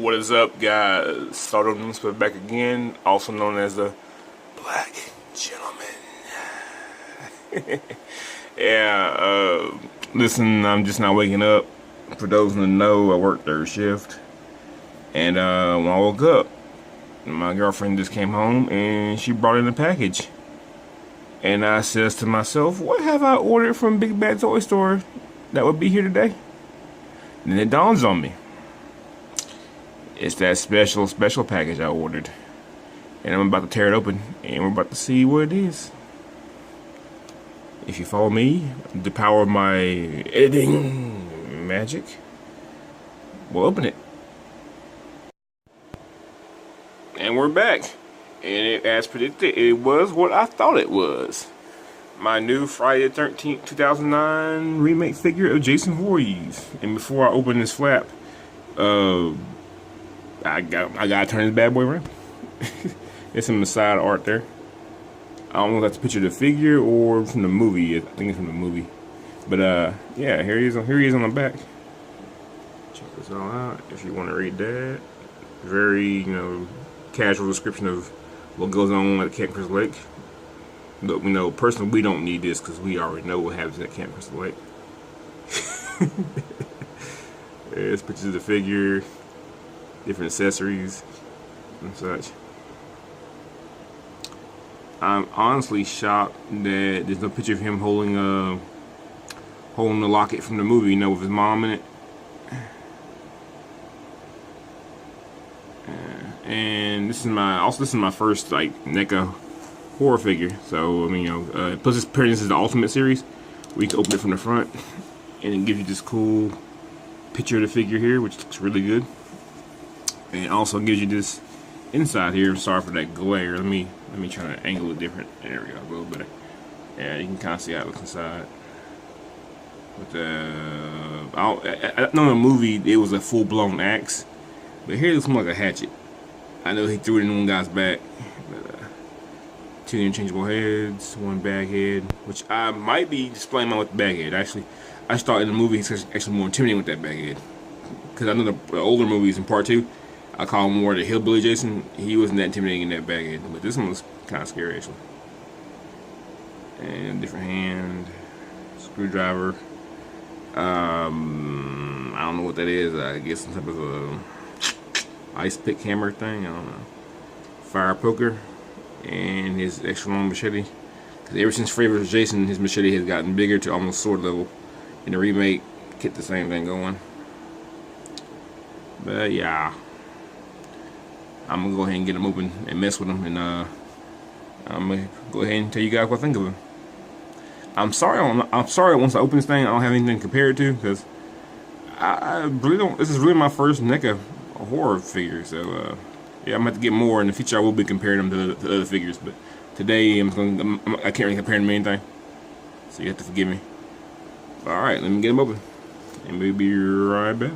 What is up, guys? Stardom Newspaper back again, also known as the Black Gentleman. Listen, I'm just not waking up. For those in the know, I work third shift. And when I woke up, my girlfriend just came home and she brought in a package. And I says to myself, what have I ordered from Big Bad Toy Store that would be here today? And it dawns on me. It's that special package I ordered. And I'm about to tear it open and we're about to see what it is. If you follow me, the power of my editing magic, we'll open it. And we're back. And it, as predicted, it was what I thought it was. My new Friday the 13th, 2009 remake figure of Jason Voorhees. And before I open this flap, I gotta turn this bad boy around. There's some side art there. I don't know if that's a picture of the figure or from the movie. I think it's from the movie. But yeah, here he is on the back. Check this all out if you want to read that. Very, casual description of what goes on at Camp Crystal Lake. But we know personally we don't need this because we already know what happens at Camp Crystal Lake. There's pictures of the figure, different accessories and such. I'm honestly shocked that there's no picture of him holding the locket from the movie, with his mom in it. And this is my first Neca horror figure. So plus this appearance is the Ultimate series. We can open it from the front, and it gives you this cool picture of the figure here, which looks really good. And it also gives you this inside here. Sorry for that glare. Let me try to angle it different. There we go, a little better. Yeah, you can kind of see how it looks inside. But I know in the movie it was a full-blown axe, but here it looks more like a hatchet. I know he threw it in one guy's back. But, 2 interchangeable heads, 1 bag head, which I might be displaying mine with the bag head. Actually, I just thought in the movie he's actually more intimidating with that bag head. Because I know the older movies in part 2, I call him more the hillbilly Jason. He wasn't that intimidating in that bag head, but this one was kind of scary actually. And different hand, screwdriver. I don't know what that is. I guess some type of a ice pick hammer thing. I don't know. Fire poker and his extra long machete. Because ever since Freddy vs. Jason, his machete has gotten bigger to almost sword level. In the remake, kept the same thing going. But yeah, I'm gonna go ahead and get him open and mess with him, and I'm gonna go ahead and tell you guys what I think of him. I'm sorry once I open this thing I don't have anything to compare it to, because I really don't. This is really my first Neca horror figure, so yeah, I'm gonna have to get more in the future. I will be comparing them to other figures, but today I can't really compare them to anything, so you have to forgive me. All right, let me get them open, and we'll be right back.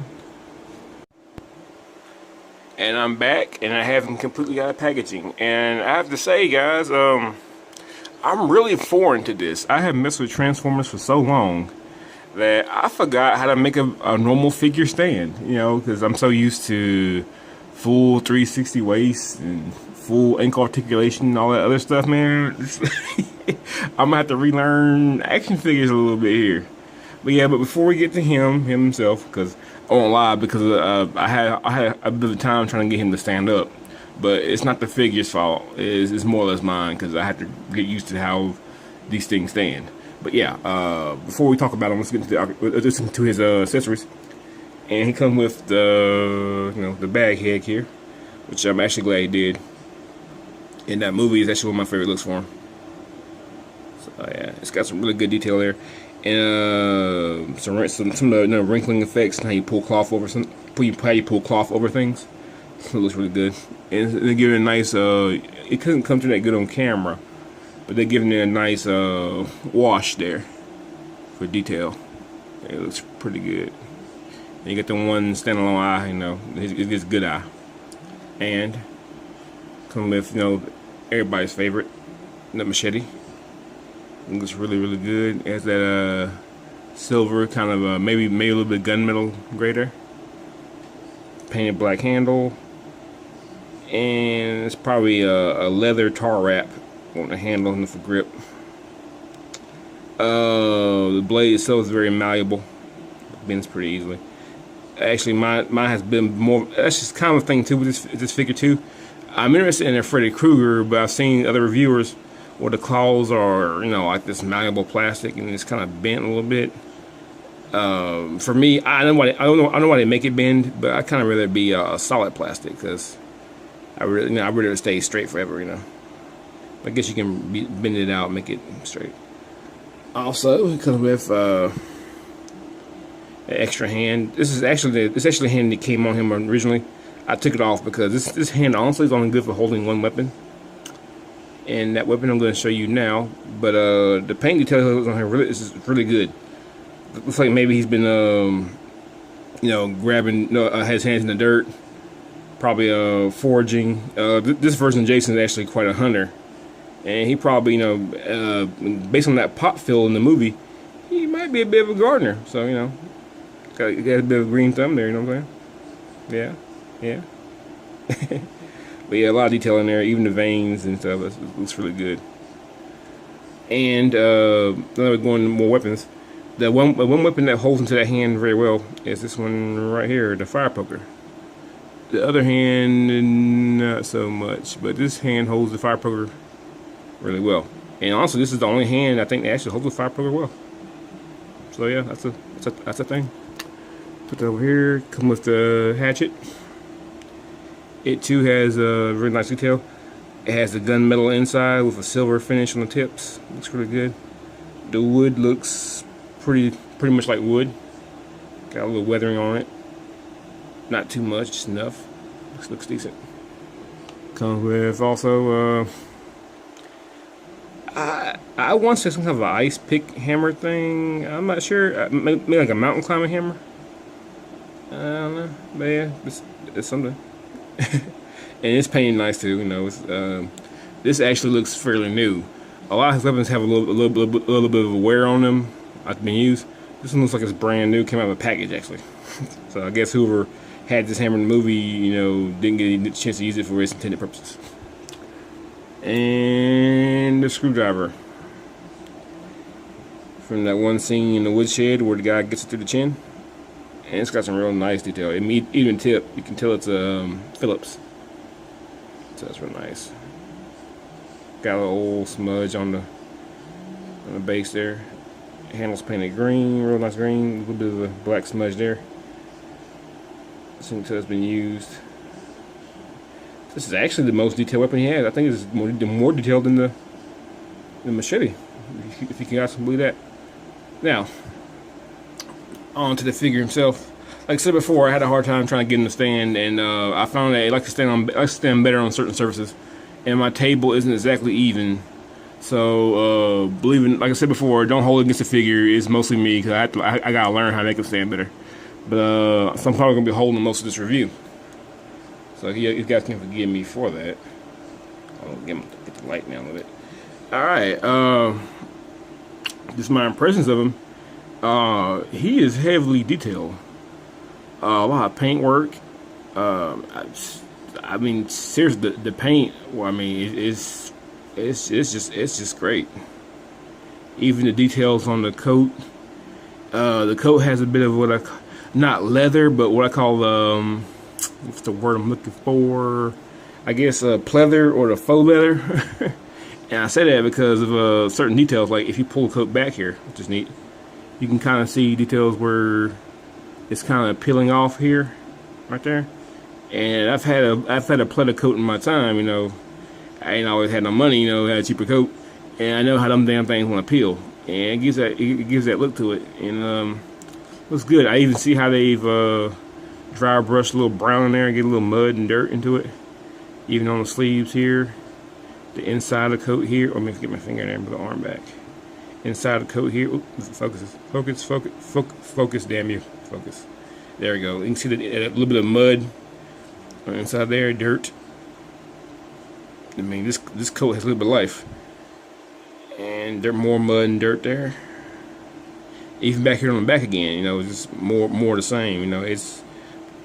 And I'm back, and I haven't completely got a packaging. And I have to say, guys, I'm really foreign to this. I have messed with Transformers for so long that I forgot how to make a normal figure stand. Because I'm so used to full 360 waist and full ankle articulation and all that other stuff, man. I'm gonna have to relearn action figures a little bit here. But yeah, before we get to him himself, because I won't lie, because I had a bit of time trying to get him to stand up, but it's not the figure's fault. It's more or less mine, because I have to get used to how these things stand. But yeah, before we talk about him, let's get into his accessories. And he comes with the bag head here, which I'm actually glad he did. In that movie, it's actually one of my favorite looks for him. So yeah, it's got some really good detail there. And some of the wrinkling effects, and how you pull cloth over cloth over things. It looks really good, and they give it a nice. It couldn't come through that good on camera, but they're giving it a nice wash there for detail. It looks pretty good. And you got the one standalone eye, it gets good eye, and come with everybody's favorite, the machete. It looks really, really good. It has that silver kind of maybe a little bit gunmetal gray there. painted black handle, and it's probably a leather tar wrap on the handle and the grip. The blade itself is very malleable, bends pretty easily. Actually, mine has been more. That's just kind of a thing too with this figure too. I'm interested in a Freddy Krueger, but I've seen other reviewers where the claws are, like this malleable plastic and it's kind of bent a little bit. For me, I don't know why they make it bend, but I kind of rather it be a solid plastic because I rather stay straight forever. I guess you can bend it out, make it straight. Also, it comes with an extra hand. This is actually the hand that came on him originally. I took it off because this hand honestly is only good for holding one weapon, and that weapon I'm going to show you now. But the paint detail on here is really good. It looks like maybe he's been grabbing his hands in the dirt, probably foraging. This version of Jason is actually quite a hunter, and he probably based on that pop fill in the movie, he might be a bit of a gardener. So got a bit of a green thumb there. You know what I'm saying? Yeah. But yeah, a lot of detail in there, even the veins and stuff. It looks really good. And now we're going to more weapons. The one weapon that holds into that hand very well is this one right here, the fire poker. The other hand, not so much, but this hand holds the fire poker really well. And also, this is the only hand I think that actually holds the fire poker well. So yeah, that's a thing. Put that over here. Come with the hatchet. It too has a really nice detail. It has the gunmetal inside with a silver finish on the tips. Looks really good. The wood looks pretty much like wood. Got a little weathering on it. Not too much, just enough. Looks decent. Comes with also I once had some kind of an ice pick hammer thing. I'm not sure. Maybe like a mountain climbing hammer. I don't know. But yeah, it's something. And it's painted nice too. This actually looks fairly new. A lot of his weapons have a little bit of a wear on them. I've been used. This one looks like it's brand new. Came out of a package actually. So I guess whoever had this hammer in the movie, didn't get a chance to use it for its intended purposes. And the screwdriver from that one scene in the woodshed where the guy gets it through the chin. And it's got some real nice detail. Even tip, you can tell it's Phillips. So that's real nice. Got a little old smudge on the base there. Handle's painted green, real nice green. A little bit of a black smudge there. So you can tell it's been used. This is actually the most detailed weapon he has. I think it's more detailed than the machete. If you can guys believe that. Now, on to the figure himself. Like I said before, I had a hard time trying to get him to stand, and I found that I like to stand better on certain surfaces, and my table isn't exactly even. So, like I said before, don't hold it against the figure. It's mostly me because I gotta learn how to make him stand better. But so I'm probably gonna be holding most of this review. So you guys can forgive me for that. I'll get the light down a little bit. All right. Just my impressions of him. He is heavily detailed. A lot of paint work. I mean, seriously, the paint. Well, I mean, it's just great. Even the details on the coat. The coat has a bit of not leather, but what I call what's the word I'm looking for? I guess pleather or the faux leather. And I say that because of certain details. Like if you pull the coat back here, which is neat. You can kind of see details where it's kind of peeling off here, right there. And I've had a pleather coat in my time. I ain't always had no money. Had a cheaper coat, and I know how them damn things want to peel. And it gives that look to it, and looks good. I even see how they've dry brushed a little brown in there and get a little mud and dirt into it. Even on the sleeves here, the inside of the coat here. Let me get my finger in there and put the arm back. Inside the coat here. Oops, focus, damn you. Focus. There we go. You can see a little bit of mud inside there, dirt. I mean, this coat has a little bit of life. And there's more mud and dirt there. Even back here on the back again, it's just more the same.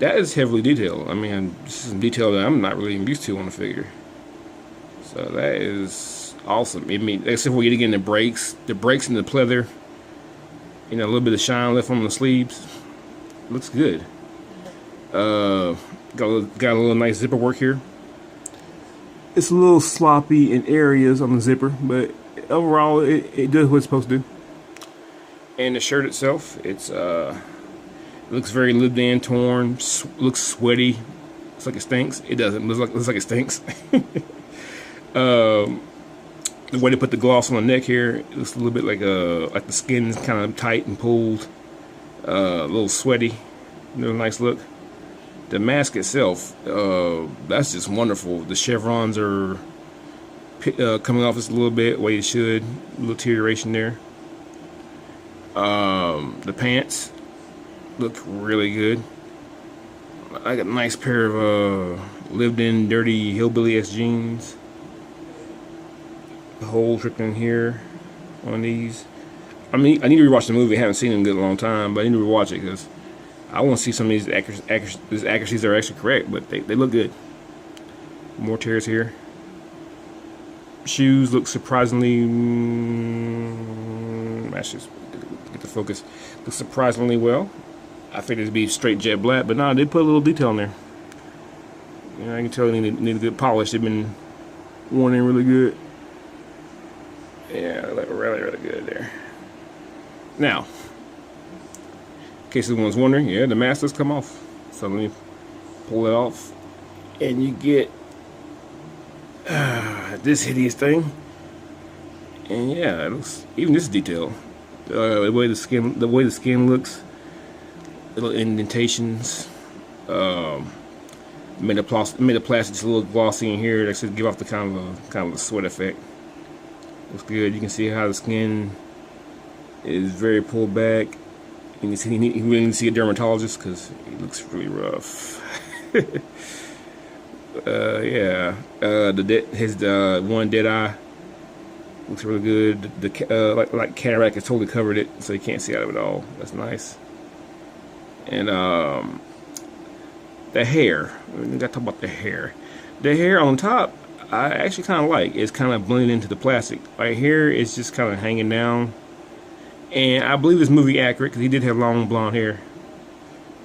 that is heavily detailed. I mean, this is some detail that I'm not really even used to on the figure. So that is awesome. I mean, except for getting in the brakes and the pleather, you know, a little bit of shine left on the sleeves. Looks good. Got a little nice zipper work here. It's a little sloppy in areas on the zipper, but overall it does what it's supposed to do. And the shirt itself, it looks very lived in, torn, looks sweaty. Looks like it stinks. It doesn't. Looks like it stinks. The way they put the gloss on the neck here, it looks a little bit like the skin's kind of tight and pulled, a little sweaty. Real nice look. The mask itself, that's just wonderful. The chevrons are coming off just a little bit, way it should. A little deterioration there. The pants look really good. I got a nice pair of lived-in dirty hillbilly X jeans. The hole tripped in here on these. I mean, I need to rewatch the movie. I haven't seen it in a good long time, but I need to rewatch it because I want to see some of these accuracies that are actually correct, but they look good. More tears here. Shoes look surprisingly. Let's just get the focus. Look surprisingly well. I figured it'd be straight jet black, but no, they put a little detail in there. You know, I can tell they need a good polish. They've been worn in really good. Yeah, they look really good there. Now, in case anyone's wondering, yeah, the mask does come off. So let me pull it off, and you get this hideous thing. And yeah, it looks, even this detail, the way the skin looks, little indentations, made the plastic just a little glossy in here. That should give off the kind of a sweat effect. Looks good. You can see how the skin is very pulled back. You can see you really need to see a dermatologist because it looks really rough. Yeah. His one dead eye looks really good. The like cataract has totally covered it, so you can't see out of it all. That's nice. And the hair. We got to talk about the hair. The hair on top, I actually kind of like. It's kind of blending into the plastic. Right here, it's just kind of hanging down. And I believe this movie accurate because he did have long blonde hair.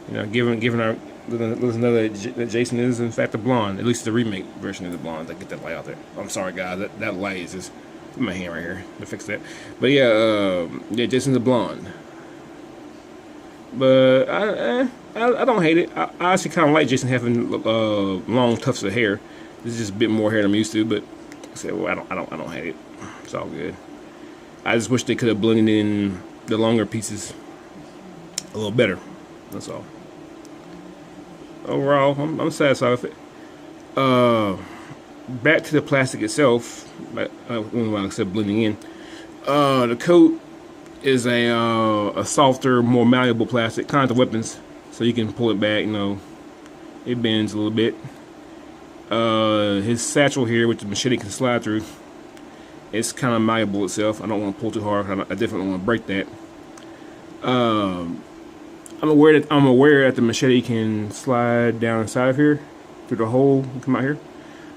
You know, given our listeners that Jason is in fact a blonde. At least the remake version of the blonde. I get that light out there. I'm sorry, guys. That light is just in my hand right here to fix that. But yeah, Jason's a blonde. But I don't hate it. I actually kind of like Jason having long tufts of hair. This is just a bit more hair than I'm used to. But I said, well, I don't hate it. It's all good. I just wish they could have blended in the longer pieces a little better. That's all. Overall, I'm satisfied with it. Back to the plastic itself. Like I said, blending in. The coat is a softer, more malleable plastic, kind of the weapons, so you can pull it back. You know, it bends a little bit. His satchel here, which the machete can slide through, it's kind of malleable itself. I don't want to pull too hard. I definitely want to break that. I'm aware that the machete can slide down inside of here through the hole and come out here,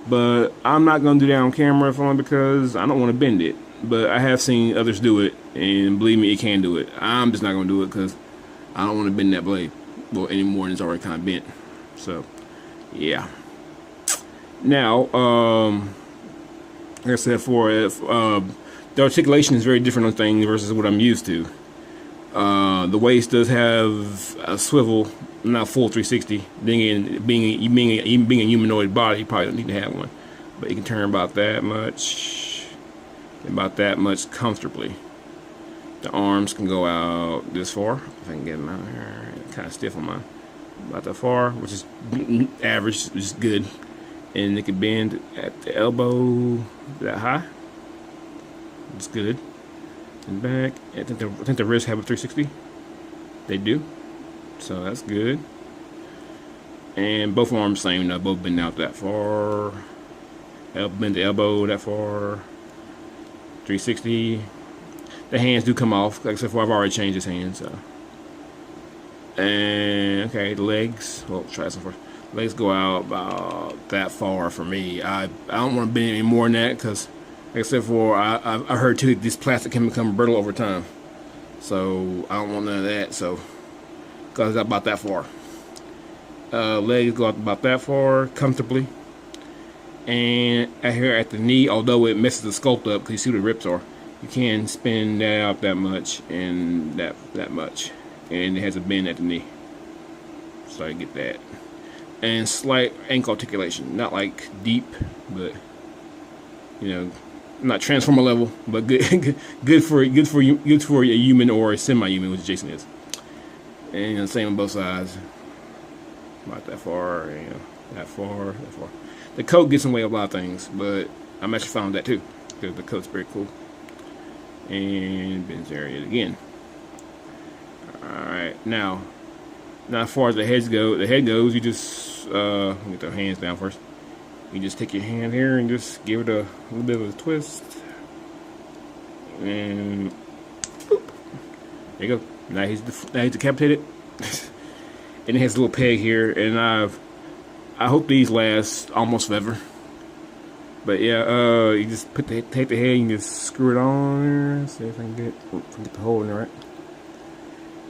but I'm not gonna do that on camera for only because I don't want to bend it. But I have seen others do it, and believe me, it can do it. I'm just not gonna do it because I don't want to bend that blade any more than it's already kind of bent. So, yeah. Now, like I said, the articulation is very different on things versus what I'm used to. The waist does have a swivel, not full 360. Being a humanoid body, you probably don't need to have one, but you can turn about that much comfortably. The arms can go out this far. If I can get them out here, kind of stiff on mine. About that far, which is average, which is good. And it can bend at the elbow that high. It's good. And back. I think the wrists have a 360. They do. So that's good. And both arms same. Both bend out that far. Bend the elbow that far. 360. The hands do come off. Like I said, I've already changed his hands. So. And okay, the legs. Well, try some first. Legs go out about that far for me. I don't want to bend any more than that because, like I said before, I heard too this plastic can become brittle over time. So I don't want none of that. So because it's about that far. Legs go out about that far comfortably. And here at the knee, although it messes the sculpt up because you see what the rips are, you can spin that out that much and that much, and it has a bend at the knee, so I get that. And slight ankle articulation, not like deep, but you know, not transformer level, but good, good for a human or a semi-human, which Jason is. And you know, same on both sides, about that far, you know, that far. The coat gets in the way of a lot of things, but I'm actually found that too, because the coat's very cool. And bends area again. Alright, now as far as the head goes, you just let me get the hands down first. You just take your hand here and just give it a little bit of a twist. And boop. There you go. Now he's decapitated. And it has a little peg here, and I hope these last almost forever. But yeah, you just take the head and you just screw it on there. See if I can get the hole in there right.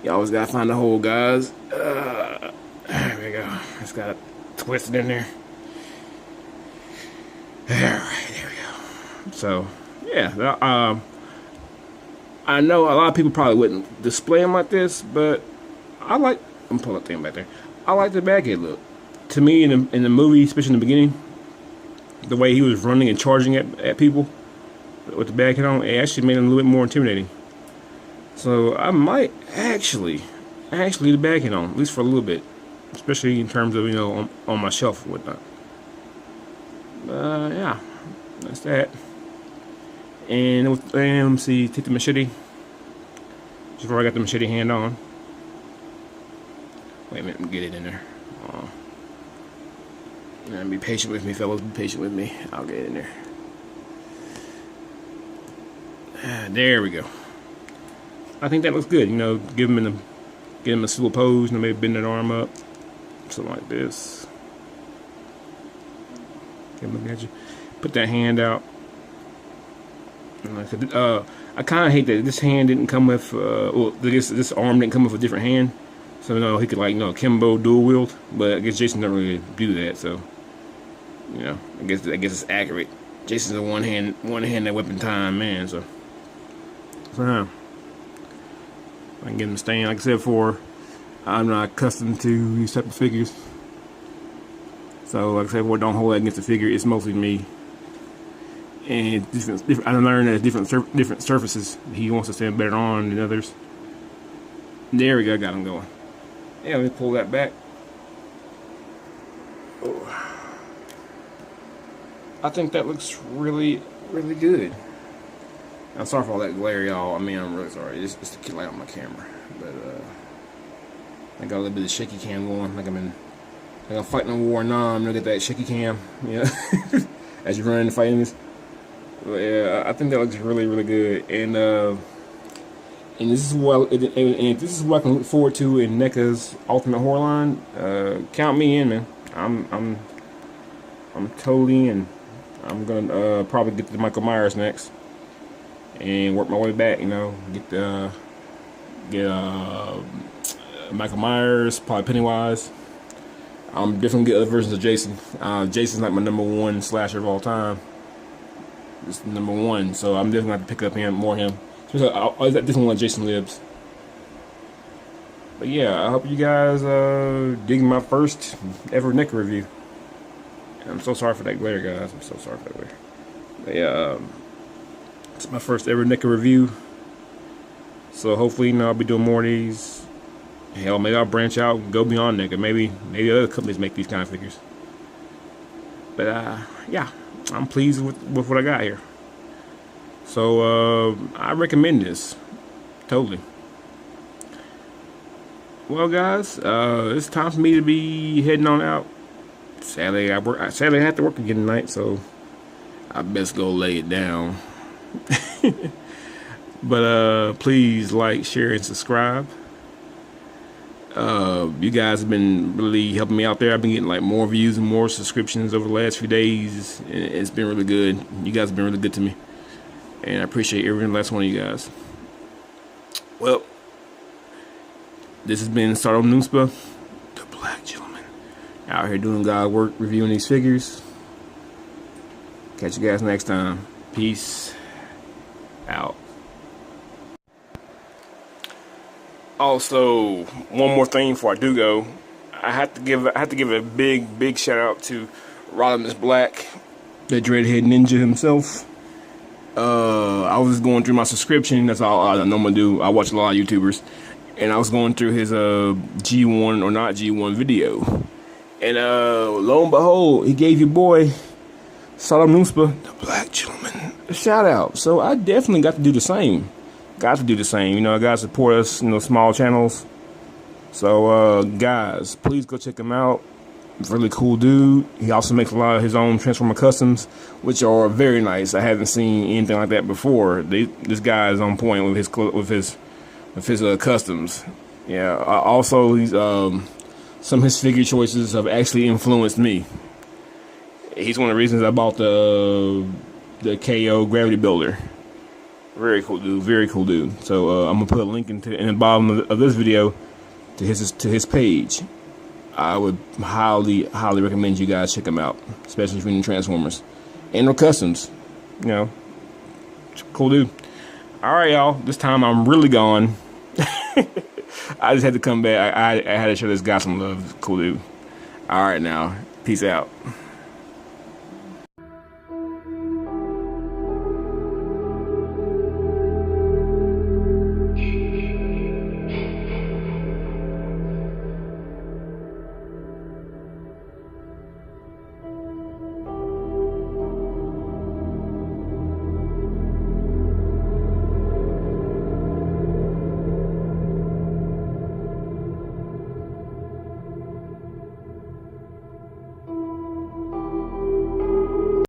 You always gotta find the hole, guys. There we go. It's got twisted in there. Alright, there we go. So yeah, I know a lot of people probably wouldn't display them like this, but I'm pull that thing back there. I like the back head look. To me, in the movie, especially in the beginning, the way he was running and charging at people with the back head on, it actually made him a little bit more intimidating. So I might actually the back head on, at least for a little bit, especially in terms of, you know, on my shelf and whatnot. Yeah, that's that. And let's see, take the machete. Just before I got the machete hand on. Wait a minute, let me get it in there. Be patient with me, fellas. Be patient with me. I'll get it in there. There we go. I think that looks good. You know, get him a stool pose. You know, maybe bend that arm up, something like this. Okay, looking at you. Put that hand out. I kind of hate that this hand didn't come with. Well, this arm didn't come with a different hand. So you know, he could, like, you know, Kimbo dual wield, but I guess Jason doesn't really do that. So you know, I guess it's accurate. Jason's a one hand that weapon time man. So I can get him staying. Like I said before, I'm not accustomed to these type of figures. So like I said before, don't hold that against the figure. It's mostly me. And different. I learned that different surfaces he wants to stand better on than others. There we go. Got him going. Yeah, let me pull that back. Oh. I think that looks really, really good. I'm sorry for all that glare, y'all. I mean, I'm really sorry. It's the kid light on my camera, but I got a little bit of shaky cam going. Like I'm fighting a war now. I'm gonna get that shaky cam, you know, as you're running and fighting this. But yeah, I think that looks really, really good. And this is what I can look forward to in NECA's Ultimate Horror line. Count me in, man. I'm totally in. I'm gonna probably get to Michael Myers next and work my way back. You know, get Michael Myers, probably Pennywise. I'm definitely get other versions of Jason. Jason's like my #1 slasher of all time. It's #1, so I'm definitely gonna have to pick up him. I definitely want Jason Lives. But yeah, I hope you guys dig my first ever NECA review. I'm so sorry for that glare, guys. I'm so sorry for that glare. But yeah, it's my first ever NECA review. So hopefully, you know, I'll be doing more of these. Hell, maybe I'll branch out and go beyond NECA. Maybe other companies make these kind of figures. But yeah, I'm pleased with what I got here. So I recommend this totally. Well, guys, it's time for me to be heading on out. Sadly, I have to work again tonight, so I best go lay it down. But please like, share, and subscribe. You guys have been really helping me out there. I've been getting like more views and more subscriptions over the last few days. And it's been really good. You guys have been really good to me, and I appreciate every last one of you guys. Well, this has been Sardo Noospa, the Black Gentleman, out here doing God work, reviewing these figures. Catch you guys next time. Peace out. Also, one more thing before I do go, I have to give a big shout out to Rodimus Black, the Dreadhead Ninja himself. I was going through my subscription. That's all I normally do. I watch a lot of YouTubers, and I was going through his G1 or not G1 video, and lo and behold, he gave your boy Sardo Noospa, the Black Gentleman, a shout out. So I definitely got to do the same. You know, I gotta support us, you know, small channels. So guys, please go check him out. Really cool dude. He also makes a lot of his own Transformer customs, which are very nice. I haven't seen anything like that before. This guy is on point with his customs. Yeah. Also, he's some of his figure choices have actually influenced me. He's one of the reasons I bought the KO Gravity Builder. Very cool dude. So I'm gonna put a link in the bottom of this video to his page. I would highly recommend you guys check him out, especially if you're into Transformers and no customs. You know, cool dude. All right, y'all. This time I'm really gone. I just had to come back. I had to show this guy some love. Cool dude. All right, now. Peace out.